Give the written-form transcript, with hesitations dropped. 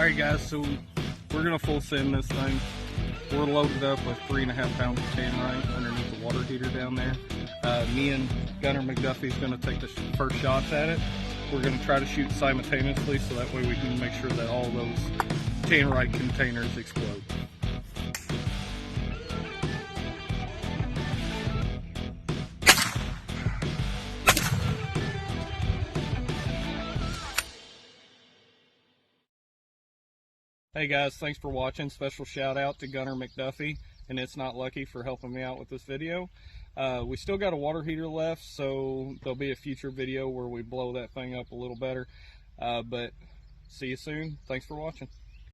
Alright guys, so we're going to full send this thing. We're loaded up with 3.5 pounds of Tannerite underneath the water heater down there. Me and Gunner McDuffie's going to take the first shots at it. We're going to try to shoot simultaneously so that way we can make sure that all those Tannerite containers explode. Hey guys, thanks for watching. Special shout out to Gunner McDuffie and It's Not Lucky for helping me out with this video. We still got a water heater left, so there'll be a future video where we blow that thing up a little better. But see you soon. Thanks for watching.